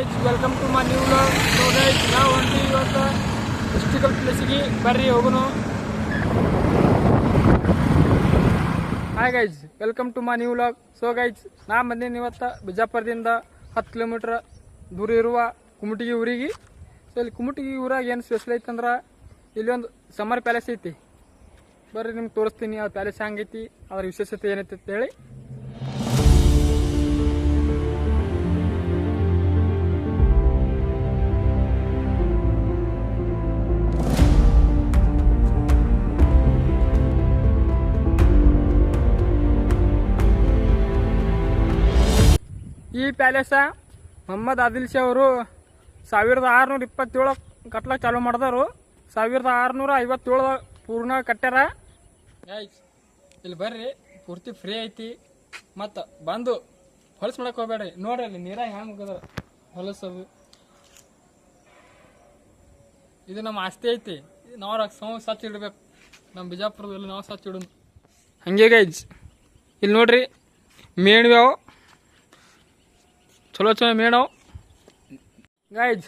Guys welcome to my new vlog. So guys ನಾವು ಹೊಂಟಿ ಇವತ್ತು ಹಿಸ್ಟಾರಿಕಲ್ ಪ್ಲೇಸಿಗೆ ಬರ್ರಿ ಹೋಗೋನು. Hi guys welcome to my new vlog. So guys ನಾ ಬಂದೀನಿ ಇವತ್ತು ಬಿಜಾಪುರದಿಂದ 10 ಕಿಲೋಮೀಟ್ರ್ ದೂರ ಇರುವ ಕುಮಟಗಿ ಊರಿಗೆ. ಸೊ ಇಲ್ಲಿ ಕುಮಟಗಿ ಊರಾಗ ಏನು ಸ್ಪೆಷಲ್ ಐತಂದ್ರೆ ಇಲ್ಲಿ ಒಂದು ಸಮ್ಮರ್ ಪ್ಯಾಲೇಸ್ ಐತಿ. ಬರ್ರಿ ನಿಮ್ಗೆ ತೋರಿಸ್ತೀನಿ ಆ ಪ್ಯಾಲೇಸ್ ಹೆಂಗೈತಿ, ಅದ್ರ ವಿಶೇಷತೆ ಏನೈತಿ ಅಂತ ಹೇಳಿ. ಈ ಪ್ಯಾಲೇಸ ಮೊಹಮ್ಮದ್ ಆದಿಲ್ ಶಾ ಅವರು 1627 ಕಟ್ಲಕ್ಕೆ ಚಾಲೂ ಮಾಡಿದವರು. 1657 ಪೂರ್ಣ ಕಟ್ಟ್ಯಾರ. ಇಲ್ಲಿ ಬರ್ರಿ, ಪೂರ್ತಿ ಫ್ರೀ ಐತಿ. ಮತ್ತು ಬಂದು ಹೊಲಸು ಮಾಡಕ್ಕೆ ಹೋಗ್ಬೇಡ್ರಿ. ನೋಡ್ರಿ ಅಲ್ಲಿ ನೀರಾಗ ಹೆಂಗೆ ಹೋಗದ ಹೊಲಸದು. ಇದು ನಮ್ಮ ಆಸ್ತಿ ಐತಿ. ನಾವು ಸಚ್ಚ ಇಡಬೇಕು. ನಮ್ಮ ಬಿಜಾಪುರದಲ್ಲಿ ನಾವು ಸಚ್ಚ ಇಡೋನು. ಹಂಗೆ ಗೈಜ್ ಇಲ್ಲಿ ನೋಡ್ರಿ, ಮೇಣ್ವ್ಯಾವ ಚಲೋ ಚಲೋ ಮೇಣವು ಗೈಜ್.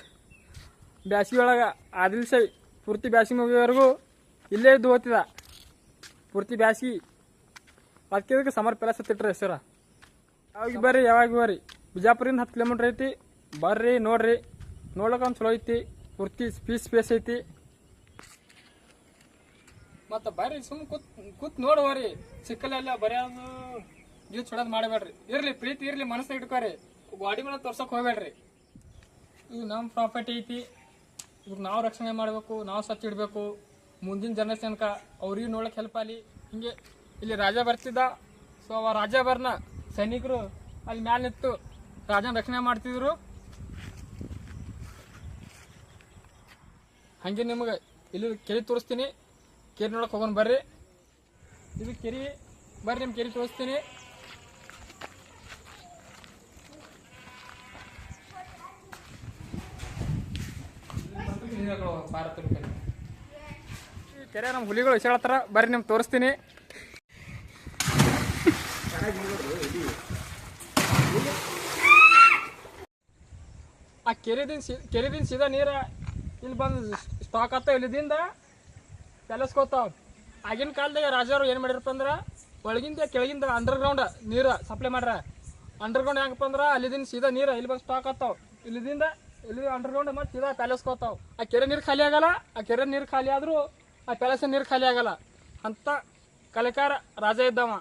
ಬ್ಯಾಸಿಗೆ ಒಳಗೆ ಆದಿಲ್ ಶಾ ಪೂರ್ತಿ ಬ್ಯಾಸಿಗೆ ಮುಗಿಯೋವರೆಗೂ ಇಲ್ಲೇ ಇದ್ದು ಹೋಗ್ತಿದ. ಪೂರ್ತಿ ಬ್ಯಾಸಿಗೆ ಅದಕ್ಕೆ ಸಮರ್ ಪ್ಯಾಲೇಸ್ ಹತ್ತಿಟ್ರಿ ಹೆಸರ. ಯಾವಾಗ ಬರ್ರಿ ಬಿಜಾಪುರಿಂದ 10 ಕಿಲೋಮೀಟ್ರ್ ಐತಿ. ಬರ್ರಿ ನೋಡ್ರಿ, ನೋಡ್ಲಿಕ್ಕೆ ಒಂದು ಚಲೋ ಐತಿ. ಪೂರ್ತಿ ಸ್ಪೇಸ್ ಐತಿ. ಮತ್ತು ಬರ್ರಿ ಸುಮ್ಮನೆ ಕೂತ್ ನೋಡುವರಿ. ಸಿಕ್ಕಲೆಲ್ಲ ಬರೆಯೋದು ಜ್ಯೂಸ್ ಹೊಡೋದು ಮಾಡಬೇಡ್ರಿ. ಇರ್ಲಿ ಪ್ರೀತಿ ಇರ್ಲಿ, ಮನಸ್ಸು ಇಟ್ಕೋರಿ. ಗಾಡಿ ಮೇಲೆ ತೋರ್ಸಕ್ಕೆ ಹೋಗ್ಬೇಡ್ರಿ. ಇದು ನಮ್ಮ ಪ್ರಾಪರ್ಟಿ ಐತಿ. ಇವ್ರು ನಾವು ರಕ್ಷಣೆ ಮಾಡಬೇಕು, ನಾವು ಸ್ವಚ್ಛ ಇಡಬೇಕು. ಮುಂದಿನ ಜನರೇಷನ್ಕ ಅವ್ರಿಗೆ ನೋಡಕ್ಕೆ ಹೆಲ್ಪ್ ಆಗಲಿ. ಹಿಂಗೆ ಇಲ್ಲಿ ರಾಜ ಬರ್ತಿದ್ದ. ಸೊ ಅವ ರಾಜ ಬರ್ನ ಸೈನಿಕರು ಅಲ್ಲಿ ಮ್ಯಾಲೆ ನಿಂತು ರಾಜನ ರಕ್ಷಣೆ ಮಾಡ್ತಿದ್ರು. ಹಾಗೆ ನಿಮಗೆ ಇಲ್ಲಿ ಕೆರೆ ತೋರಿಸ್ತೀನಿ. ಕೆರೆ ನೋಡಕ್ಕೆ ಹೋಗೋಣ ಬರ್ರಿ. ಇದು ಕೆರೆ, ಬರ್ರಿ ನಿಮ್ಮ ಕೆರೆ ತೋರಿಸ್ತೀನಿ. ಭಾರತ ರೂಪಾಯಿ ಕೆರೆ ನಮ್ಮ ಹುಲಿಗಳು ಇಸಾಳತ್ತಾರ. ಬರ್ರಿ ನಿಮ್ಗೆ ತೋರಿಸ್ತೀನಿ. ಆ ಕೆರೆದಿಂದ ಸೀದಾ ನೀರ ಇಲ್ಲಿ ಬಂದು ಸ್ಟಾಕ್ ಆಗ್ತಾವ. ಇಲ್ಲಿದಿಂದ ಪ್ಯಾಲೇಸ್ಕೋತಾವ. ಆಗಿನ ಕಾಲದಾಗ ರಾಜರು ಏನು ಮಾಡಿರಪ್ಪ ಅಂದ್ರೆ ಒಳಗಿಂದ ಕೆಳಗಿಂದ ಅಂಡರ್ಗ್ರೌಂಡ್ ನೀರು ಸಪ್ಲೈ ಮಾಡ್ರ. ಅಂಡರ್ಗ್ರೌಂಡ್ ಹೆಂಗಪ್ಪ ಅಂದ್ರೆ ಅಲ್ಲಿದಿಂದ ಸೀದಾ ನೀರು ಇಲ್ಲಿ ಬಂದು ಸ್ಟಾಕ್ ಆಗ್ತಾವ. ಇಲ್ಲಿ ಅಂಡರ್ಗ್ರೌಂಡ್ ಮತ್ತು ಸೀದಾ ಪ್ಯಾಲೇಸ್ಕೋತಾವ. ಆ ಕೆರೆ ನೀರು ಖಾಲಿ ಆಗಲ್ಲ. ಆ ಕೆರೆ ನೀರು ಖಾಲಿ ಆದರೂ ಆ ಪ್ಯಾಲೇಸ್ ನೀರು ಖಾಲಿ ಆಗಲ್ಲ. ಅಂತ ಕಲೆಕಾರ ರಾಜ ಇದ್ದವ.